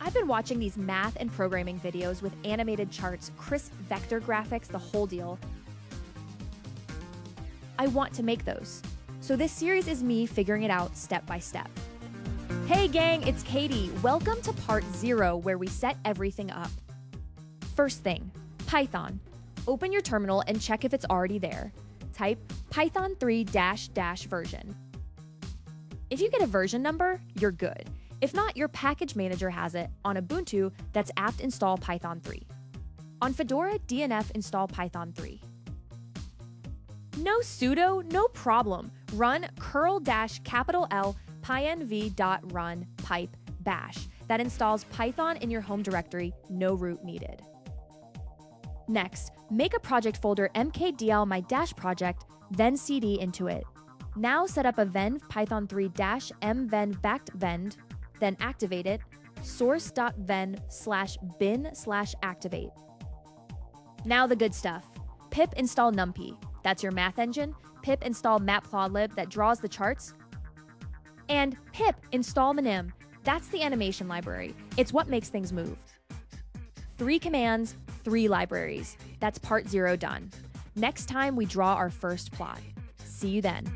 I've been watching these math and programming videos with animated charts, crisp vector graphics, the whole deal. I want to make those. So this series is me figuring it out step by step. Hey gang, it's Katie. Welcome to part 0 where we set everything up. First thing, Python. Open your terminal and check if it's already there. Type python 3 version. If you get a version number, you're good. If not, your package manager has it. On Ubuntu, that's apt install Python 3. On Fedora, DNF install Python 3. No sudo, no problem. Run curl-L pynv.run pipe bash. That installs Python in your home directory, no root needed. Next, make a project folder mkdl my dash project, then cd into it. Now set up a venv python 3-mvenv backed vend, then activate it, source.ven/bin/activate. Now the good stuff. Pip install numpy, that's your math engine. Pip install matplotlib that draws the charts. And pip install minim, that's the animation library. It's what makes things move. 3 commands, 3 libraries. That's part 0 done. Next time we draw our first plot. See you then.